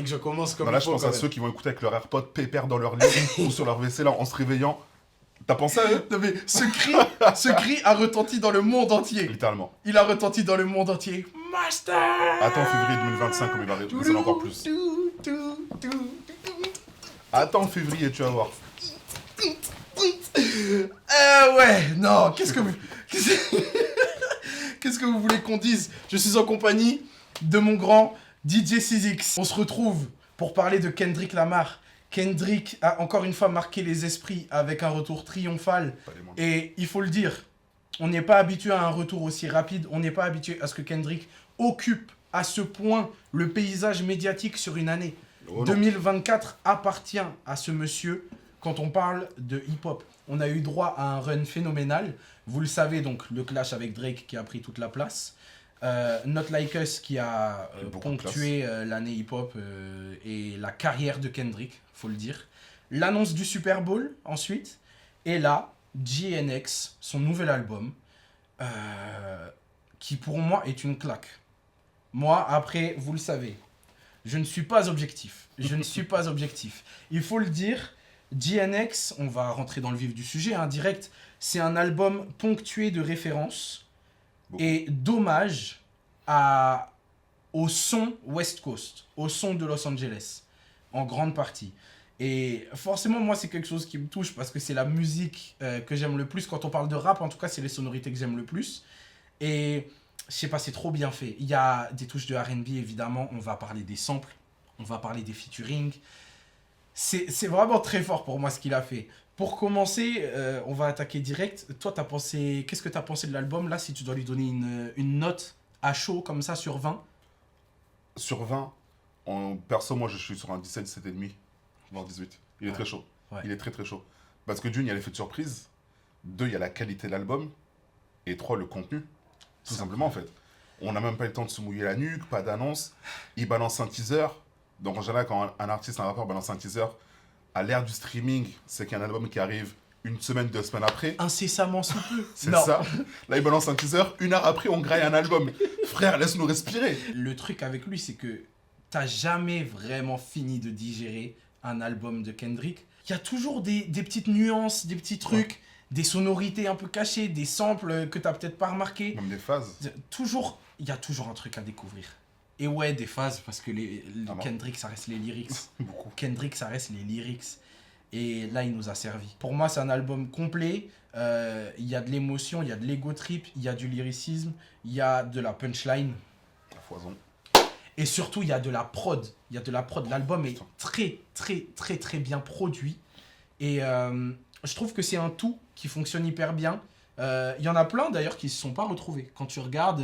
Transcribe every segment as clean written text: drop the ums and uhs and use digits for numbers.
que je commence comme Là, il je faut, pense quand à même. ceux qui vont écouter avec leur AirPod pépère dans leur lit ou sur leur WC là, en se réveillant. T'as pensé à eux? Non mais ce cri a retenti dans le monde entier. Littéralement. Il a retenti dans le monde entier. Master. Attends février 2025 comme il va résonner encore plus. Attends février, tu vas voir. Ouais, non, qu'est-ce que vous... Qu'est-ce que vous voulez qu'on dise? Je suis en compagnie de mon grand DJ Sizix. On se retrouve pour parler de Kendrick Lamar. Kendrick a encore une fois marqué les esprits avec un retour triomphal. Et il faut le dire, on n'est pas habitué à un retour aussi rapide. On n'est pas habitué à ce que Kendrick occupe à ce point le paysage médiatique sur une année. Oh non. 2024 appartient à ce monsieur quand on parle de hip-hop. On a eu droit à un run phénoménal. Vous le savez, donc, le clash avec Drake qui a pris toute la place. Not Like Us qui a ponctué l'année hip-hop et la carrière de Kendrick, faut le dire. L'annonce du Super Bowl, ensuite. Et là, GNX, son nouvel album, qui pour moi est une claque. Moi, après, vous le savez, je ne suis pas objectif. Je ne suis pas objectif. Il faut le dire, GNX, on va rentrer dans le vif du sujet, hein, direct, c'est un album ponctué de références et d'hommage au son West Coast, au son de Los Angeles, en grande partie. Et forcément, moi, c'est quelque chose qui me touche parce que c'est la musique que j'aime le plus. Quand on parle de rap, en tout cas, c'est les sonorités que j'aime le plus. Et je sais pas, c'est trop bien fait. Il y a des touches de R&B, évidemment. On va parler des samples, on va parler des featuring. C'est vraiment très fort pour moi ce qu'il a fait. Pour commencer, on va attaquer direct. Toi, qu'est-ce que tu as pensé de l'album là, si tu dois lui donner une note à chaud comme ça sur 20? Sur 20, perso, moi je suis sur un 17, 17,5, voire 18. Il est très chaud. Ouais. Il est très très chaud. Parce que d'une, il y a l'effet de surprise. Deux, il y a la qualité de l'album. Et trois, le contenu. Tout simplement en fait. On n'a même pas eu le temps de se mouiller la nuque, pas d'annonce. Il balance un teaser. Donc en général, quand un artiste, un rappeur balance un teaser, à l'ère du streaming, c'est qu'il y a un album qui arrive une semaine, 2 semaines après. Incessamment sous peu. C'est Non. ça. Là, il balance un teaser, 1 heure après, on graille un album. Frère, laisse-nous respirer. Le truc avec lui, c'est que t'as jamais vraiment fini de digérer un album de Kendrick. Il y a toujours des petites nuances, des petits trucs, des sonorités un peu cachées, des samples que t'as peut-être pas remarqué. Même des phases. Il y a toujours un truc à découvrir. Et ouais, des phases, parce que Ah bon. Kendrick, ça reste les lyrics. Beaucoup. Kendrick, ça reste les lyrics. Et là, il nous a servi. Pour moi, c'est un album complet. Il y a de l'émotion, il y a de l'ego trip, il y a du lyricisme, il y a de la punchline. La foison. Et surtout, il y a de la prod. Il y a de la prod. L'album est Putain. très, très, très, très bien produit. Et je trouve que c'est un tout qui fonctionne hyper bien. Il y en a plein, d'ailleurs, qui ne se sont pas retrouvés. Quand tu regardes,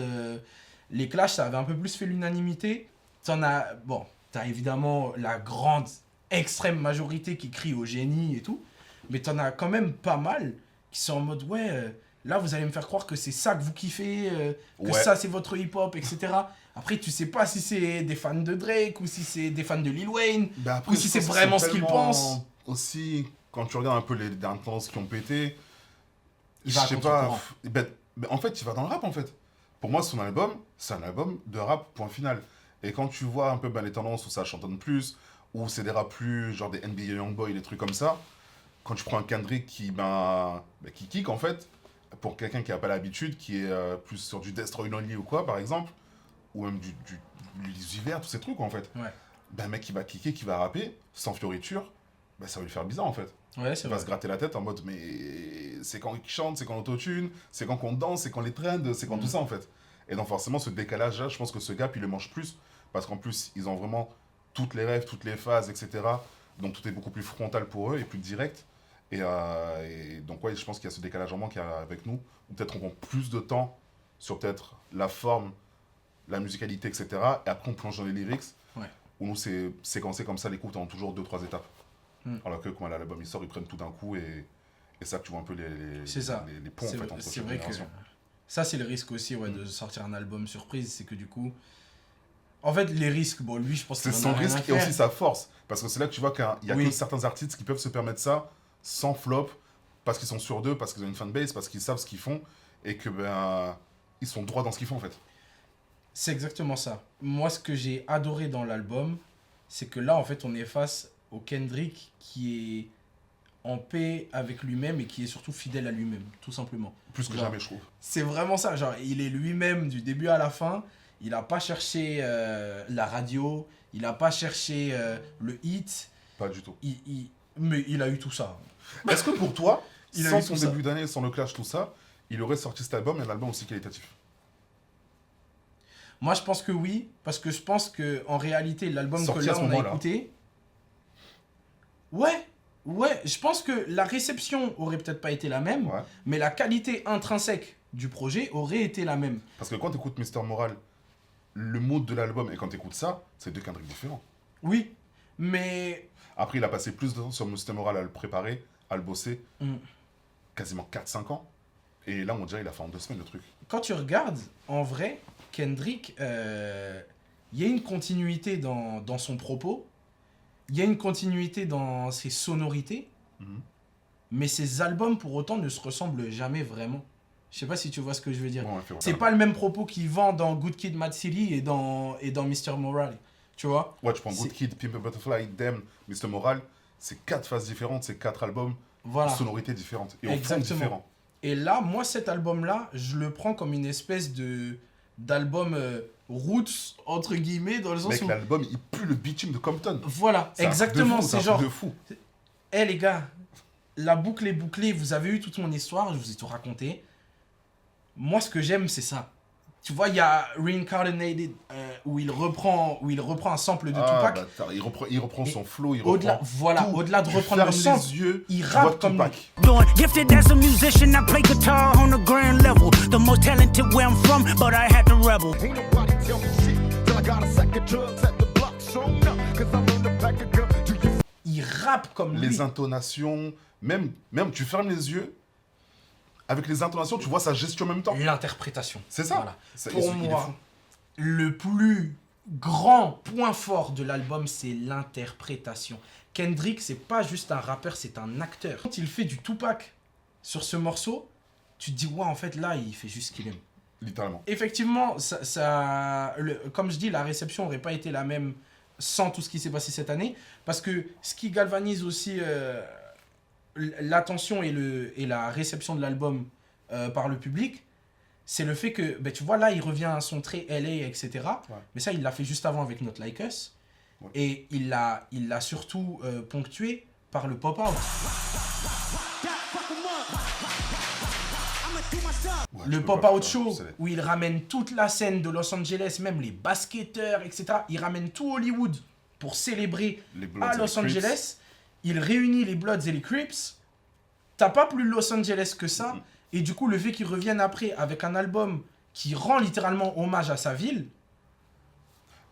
les Clash, ça avait un peu plus fait l'unanimité. T'as évidemment la grande, extrême majorité qui crie au génie et tout. Mais t'en as quand même pas mal qui sont en mode, ouais, là, vous allez me faire croire que c'est ça que vous kiffez, que Ouais. ça, c'est votre hip-hop, etc. Après, tu sais pas si c'est des fans de Drake ou si c'est des fans de Lil Wayne. Bah après, Ou si je c'est pense vraiment qu'ils ce qu'ils sont pensent. tellement Aussi, quand tu regardes un peu les dernières tendances qui ont pété, Il je va à sais pas. contre-courant. En fait, il va dans le rap en fait. Pour moi, son album, c'est un album de rap, point final. Et quand tu vois un peu les tendances où ça chantonne plus, où c'est des rap plus, genre des NBA Youngboy, des trucs comme ça, quand tu prends un Kendrick qui kick en fait, pour quelqu'un qui n'a pas l'habitude, qui est plus sur du Destroy Only ou quoi par exemple, ou même du l'hiver, tous ces trucs en fait. Ouais. Un mec qui va kicker, qui va rapper, sans fioriture, ça va lui faire bizarre en fait. Ouais, c'est Il va vrai. se gratter la tête en mode mais c'est quand il chante, c'est quand l'autotune, c'est quand on danse, c'est quand les trends, c'est quand tout ça en fait. Et donc forcément ce décalage là, je pense que ce gap il le mange plus parce qu'en plus ils ont vraiment toutes les rêves, toutes les phases, etc. Donc tout est beaucoup plus frontal pour eux et plus direct. Et donc ouais, je pense qu'il y a ce décalage en moins qu'il y a avec nous. Ou peut-être on prend plus de temps sur peut-être la forme, la musicalité, etc. Et après on plonge dans les lyrics. Ouais. Où nous c'est séquencé comme ça, les coups en toujours 2-3 étapes. Mm. Alors que quand l'album il sort, ils prennent tout d'un coup et ça que tu vois un peu C'est ça. les ponts en C'est fait, entre c'est chaque vrai que génération. ça, c'est le risque aussi de sortir un album surprise. C'est que du coup. En fait, les risques, bon, lui, je pense C'est qu'il en son a rien à risque et faire. aussi sa force. Parce que c'est là que tu vois qu'il y a Oui. que certains artistes qui peuvent se permettre ça sans flop, parce qu'ils sont sûrs d'eux, parce qu'ils ont une fanbase, parce qu'ils savent ce qu'ils font et que ils sont droits dans ce qu'ils font en fait. C'est exactement ça. Moi, ce que j'ai adoré dans l'album, c'est que là, en fait, on est face au Kendrick qui est en paix avec lui-même et qui est surtout fidèle à lui-même, tout simplement. Plus que Genre, jamais, je trouve. c'est vraiment ça, genre, il est lui-même du début à la fin. Il n'a pas cherché la radio, il n'a pas cherché le hit, Pas du tout. mais il a eu tout ça. Est-ce que pour toi, Il a sans eu son tout ça. début d'année, sans le clash, tout ça, il aurait sorti cet album et un album aussi qualitatif? Moi, je pense que oui, parce que je pense que en réalité, l'album que Sorti à là ce on a moment-là. écouté, ouais, je pense que la réception aurait peut-être pas été la même, Ouais. mais la qualité intrinsèque du projet aurait été la même. Parce que quand tu écoutes Mister Moral, le mood de l'album et quand tu écoutes ça, c'est deux Kendrick différents. Oui, mais Après, il a passé plus de temps sur Mister Moral à le préparer, à le bosser, Mm. quasiment 4-5 ans. Et là, on dirait qu'il a fait en 2 semaines le truc. quand tu regardes, en vrai, Kendrick, il y a une continuité dans son propos, il y a une continuité dans ses sonorités, Mhm. mais ses albums pour autant ne se ressemblent jamais vraiment. Je sais pas si tu vois ce que je veux dire. Ouais, fait, C'est pas le même propos qu'il vend dans Good Kid, Mad City et dans Mr. Moral. Tu vois? Ouais, tu prends Good C'est- Kid, Pimp a Butterfly, Damn, Mister Moral, c'est 4 phases différentes, c'est 4 albums, Voilà. sonorités différentes et au fond Exactement. différents. Et là, moi, cet album-là, je le prends comme une espèce d'album roots, entre guillemets, dans le sens Mec, où... l'album, il pue le bitume de Compton. Voilà, C'est un truc de exactement. fou, C'est un genre, truc de fou. hé les gars, la boucle est bouclée, vous avez eu toute mon histoire, je vous ai tout raconté. Moi, ce que j'aime, c'est ça. Tu vois, il y a Reincarnated, où il reprend un sample de Ah, Tupac. bâtard, il reprend Et son flow, il Au-delà, reprend voilà, tout. au-delà de Tu reprendre le fermes sample, les yeux, il tu rappe vois comme Tupac. Doing gifted as a musician, I play guitar on the grand level. The most talented where I'm from, but I had to rebel. Ain't nobody tell me shit till I got a sack of drugs at the block shown up. Cause I'm on the back of gun. Do you il rappe comme lui. Les intonations, même tu fermes les yeux, avec les intonations, tu vois sa gestion en même temps. L'interprétation. C'est ça. Voilà. C'est- Pour il est fou. moi, le plus grand point fort de l'album, c'est l'interprétation. Kendrick, c'est pas juste un rappeur, c'est un acteur. Quand il fait du Tupac sur ce morceau, tu te dis, ouais, en fait, là, il fait juste ce qu'il aime. Littéralement. Effectivement, comme je dis, la réception aurait pas été la même sans tout ce qui s'est passé cette année. Parce que ce qui galvanise aussi l'attention et la réception de l'album par le public, c'est le fait que, ben, tu vois, là, il revient à son trait LA, etc. Ouais. Mais ça, il l'a fait juste avant avec Not Like Us. Ouais. Et il l'a surtout ponctué par le pop-out. Ouais, Le tu peux pas pop-out faire, show, c'est- où il ramène toute la scène de Los Angeles, même les basketteurs, etc. Il ramène tout Hollywood pour célébrer Les Bloods à et Los les Crips. Angeles. Il réunit les Bloods et les Crips. T'as pas plus Los Angeles que ça. Et du coup, le fait qu'il revienne après avec un album qui rend littéralement hommage à sa ville,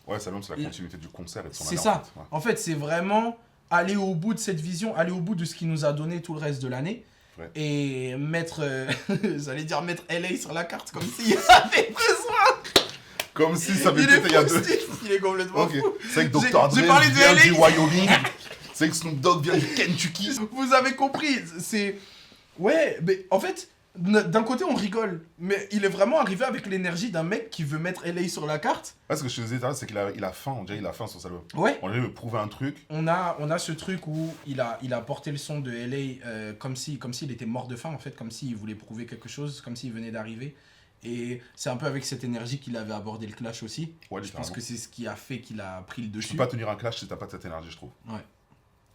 Ouais, ça même, c'est la Et- continuité du concert et de son c'est année, ça. en fait. Ouais. En fait, c'est vraiment aller au bout de cette vision, aller au bout de ce qui nous a donné tout le reste de l'année. Ouais. Et mettre, j'allais dire mettre LA sur la carte comme s'il avait besoin. Comme si ça avait Il été est il y a fou, 2. Steve. Il est complètement Ok. fou. C'est que J'ai- Dr. j'ai Dre parlé de vient LA. du Wyoming. C'est que Snoop Dogg vient du Kentucky. Vous avez compris, c'est... Ouais, mais en fait, d'un côté on rigole, mais il est vraiment arrivé avec l'énergie d'un mec qui veut mettre LA sur la carte. Ouais, ce que je te disais tout à l'heure, c'est qu'il a faim, on dirait qu'il a faim sur cet album. Ouais. On dirait qu'il veut prouver un truc. On a ce truc où il a porté le son de LA comme s'il était mort de faim, en fait, comme s'il voulait prouver quelque chose, comme s'il venait d'arriver. Et c'est un peu avec cette énergie qu'il avait abordé le clash aussi. Ouais, Je pense littéralement. que c'est ce qui a fait qu'il a pris le Tu dessus. peux pas tenir un clash si t'as pas cette énergie, je trouve. Ouais,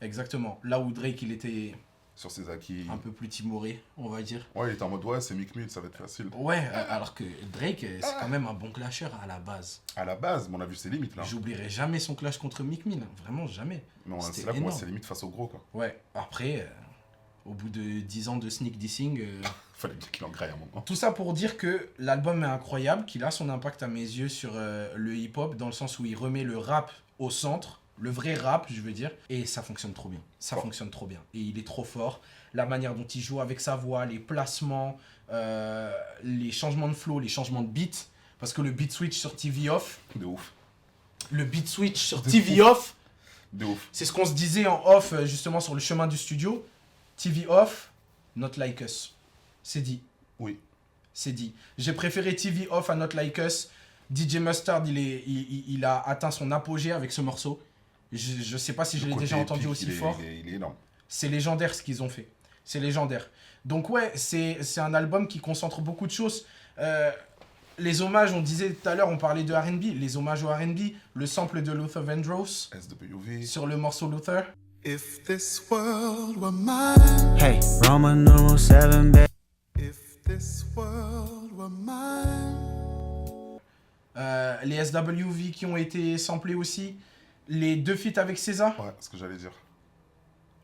exactement. Là où Drake, il était Sur ses acquis. un peu plus timoré, on va dire. Ouais, il était en mode, ouais, c'est Mick Mill, ça va être facile. Ouais, alors que Drake, c'est quand même un bon clasher à la base. À la base, mais on a vu ses limites là. J'oublierai jamais son clash contre Mick Mill, vraiment jamais. Mais C'était c'est là qu'on voit énorme. ses limites face au gros, quoi. Ouais, après, au bout de 10 ans de sneak dissing, Fallait bien qu'il en graille un moment. tout ça pour dire que l'album est incroyable, qu'il a son impact à mes yeux sur le hip-hop, dans le sens où il remet le rap au centre, le vrai rap, je veux dire, et ça fonctionne trop bien. Ça Fort. fonctionne trop bien. Et il est trop fort. La manière dont il joue avec sa voix, les placements, les changements de flow, les changements de beat, parce que le beat switch sur TV Off, De ouf. le beat switch sur De TV Off, De ouf. c'est ce qu'on se disait en off, justement, sur le chemin du studio. TV Off, Not Like Us. C'est dit. Oui. C'est dit. J'ai préféré TV Off à Not Like Us. DJ Mustard, il a atteint son apogée avec ce morceau. Je sais pas si je Le l'ai côté déjà entendu épique, aussi fort. Il est énorme. C'est légendaire ce qu'ils ont fait. C'est légendaire. Donc ouais, c'est un album qui concentre beaucoup de choses. Les hommages, on disait tout à l'heure, on parlait de R&B. Les hommages au R&B, le sample de Luther Vandross SWV. sur le morceau Luther. If this world were mine, Hey, Roman numeral 7, baby. if this world were mine. Les SWV qui ont été samplés aussi. Les 2 feats avec César. Ouais, c'est ce que j'allais dire.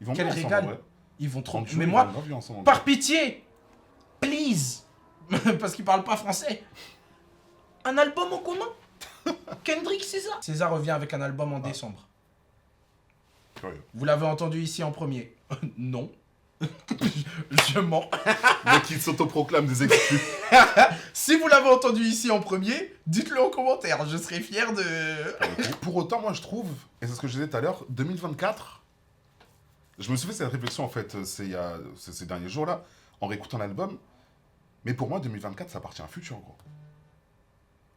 Ils vont Quel bien ensemble, régal. en vrai. Ils vont trop... Franchement, Mais ils moi, vont grave bien ensemble. par pitié, please, parce qu'ils parlent pas français. Un album en commun. Kendrick César. César revient avec un album en décembre. Curieux. Vous l'avez entendu ici en premier. Non. Je mens. Mais qui s'autoproclament des exclus. Si vous l'avez entendu ici en premier, dites-le en commentaire. Je serai fier de... Pour autant, moi, je trouve, et c'est ce que je disais tout à l'heure, 2024, je me suis fait cette réflexion, en fait, ces derniers jours-là, en réécoutant l'album, mais pour moi, 2024, ça appartient à Future, gros.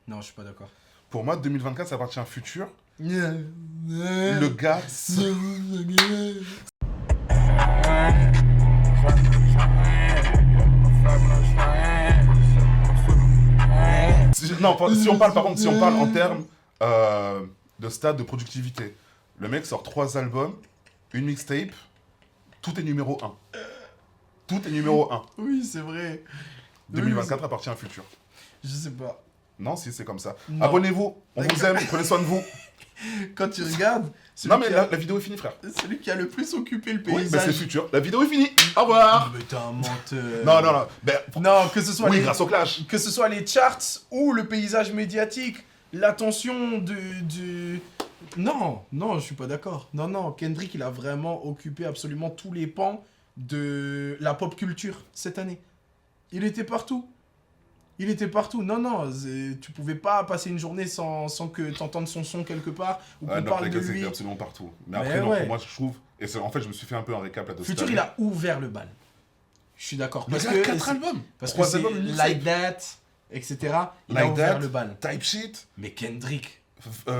Non, je suis pas d'accord. Pour moi, 2024, ça appartient à Future. Le gars... Non, si on parle, par contre, si on parle en termes de stade de productivité, le mec sort 3 albums, une mixtape, tout est numéro 1. Tout est numéro 1. Oui, c'est vrai. 2024 appartient à Future. Je sais pas. Non, si, c'est comme ça. Non. Abonnez-vous, on vous aime, prenez soin de vous. Quand tu regardes, Non, mais la vidéo est finie, frère. celui qui a le plus occupé le Oui, mais paysage. c'est Future. La vidéo est finie. Au revoir. Mais t'es un menteur. Non, non, non. Ben, Non, que ce soit oui, les... grâce au clash. Que ce soit les charts ou le paysage médiatique, l'attention du... Non, non, je suis pas d'accord. Non, non, Kendrick, il a vraiment occupé absolument tous les pans de la pop culture cette année. Il était partout. Il était partout. Non, non, tu pouvais pas passer une journée sans que t'entendes son son quelque part ou qu'on Ah non, parle de t'inquiète, lui. c'était absolument partout. Mais Mais après, non, ouais. pour moi, je trouve... Et en fait, je me suis fait un peu un récap là de Future, il a ouvert le bal. Je suis d'accord. Parce que 4 albums. Parce que 3 c'est albums, une Like That, etc. Il a Like ouvert That, le bal. Type Shit, Mais Kendrick,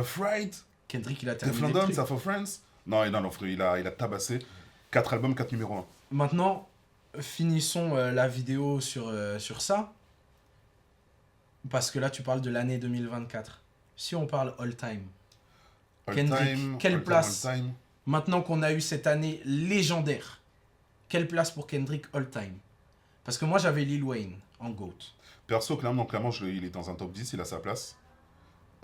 Fright, il a Def terminé le London, truc. Ça for Friends. Non, non, non, frère, il a tabassé. 4 albums, 4 numéros 1. Maintenant, finissons la vidéo sur ça. Parce que là, tu parles de l'année 2024. Si on parle all-time, Kendrick, quelle place maintenant qu'on a eu cette année légendaire, quelle place pour Kendrick all-time? Parce que moi, j'avais Lil Wayne en GOAT. Perso, clairement, il est dans un top 10, il a sa place.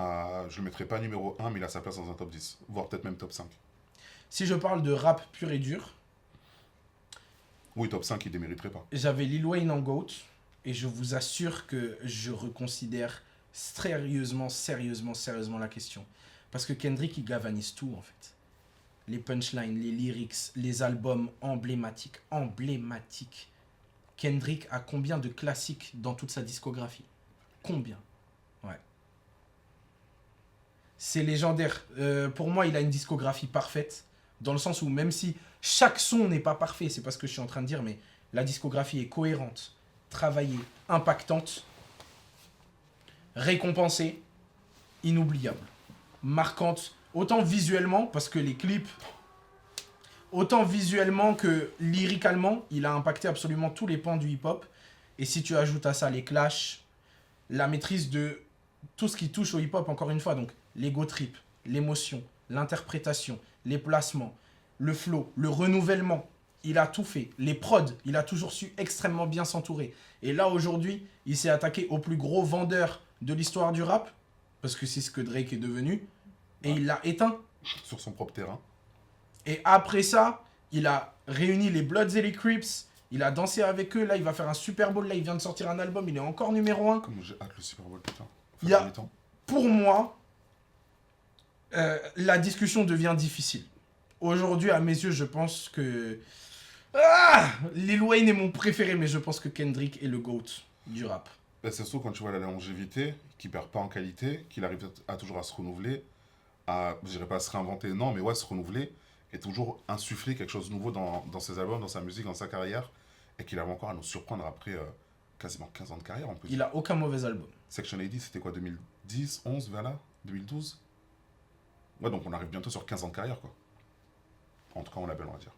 Je le mettrai pas numéro 1, mais il a sa place dans un top 10, voire peut-être même top 5. Si je parle de rap pur et dur, Oui, top 5, il ne démériterait pas. j'avais Lil Wayne en GOAT. Et je vous assure que je reconsidère sérieusement la question. Parce que Kendrick, il galvanise tout, en fait. Les punchlines, les lyrics, les albums emblématiques. Kendrick a combien de classiques dans toute sa discographie? Combien? Ouais. C'est légendaire. Pour moi, il a une discographie parfaite. Dans le sens où même si chaque son n'est pas parfait, c'est pas ce que je suis en train de dire, mais la discographie est cohérente, travaillée, impactante, récompensée, inoubliable, marquante, autant visuellement, parce que les clips, autant visuellement que lyricalement, il a impacté absolument tous les pans du hip-hop. Et si tu ajoutes à ça les clashs, la maîtrise de tout ce qui touche au hip-hop, encore une fois, donc l'ego trip, l'émotion, l'interprétation, les placements, le flow, le renouvellement, il a tout fait. Les prods, il a toujours su extrêmement bien s'entourer. Et là, aujourd'hui, il s'est attaqué au plus gros vendeur de l'histoire du rap, parce que c'est ce que Drake est devenu, et il l'a éteint. Sur son propre terrain. Et après ça, il a réuni les Bloods et les Crips, il a dansé avec eux, là, il va faire un Super Bowl, là, il vient de sortir un album, il est encore numéro 1. Comme j'ai hâte le Super Bowl, putain. Il y a, pour moi, la discussion devient difficile. Aujourd'hui, à mes yeux, je pense que... Lil Wayne est mon préféré, mais je pense que Kendrick est le GOAT du rap. C'est surtout quand tu vois la longévité, qu'il perd pas en qualité, qu'il arrive à toujours à se renouveler, je dirais pas à se réinventer, non, mais ouais, se renouveler, et toujours insuffler quelque chose de nouveau dans ses albums, dans sa musique, dans sa carrière, et qu'il arrive encore à nous surprendre après quasiment 15 ans de carrière en plus. Il a aucun mauvais album. Section AD, c'était quoi, 2010, 11, vers là 2012 Ouais, donc on arrive bientôt sur 15 ans de carrière, quoi. En tout cas, on label, on va dire.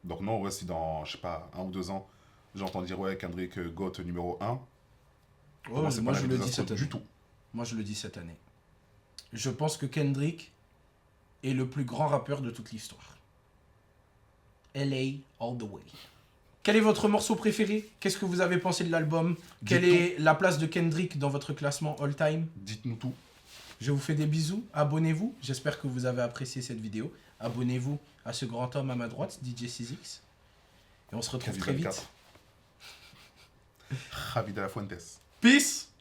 Donc non, ouais, si dans, je sais pas, 1 ou 2 ans, j'entends dire, ouais, Kendrick, GOAT numéro 1, pour moi, c'est moi pas je la le dis désastre cette année. du tout. Moi je le dis cette année. Je pense que Kendrick est le plus grand rappeur de toute l'histoire. LA all the way. Quel est votre morceau préféré? Qu'est-ce que vous avez pensé de l'album? Quelle est la place de Kendrick dans votre classement all time? Dites-nous tout. Je vous fais des bisous, abonnez-vous, j'espère que vous avez apprécié cette vidéo. Abonnez-vous à ce grand homme à ma droite, DJ 6X. Et on se retrouve Quasi très 24. vite. Javi de la Fuentes. Peace!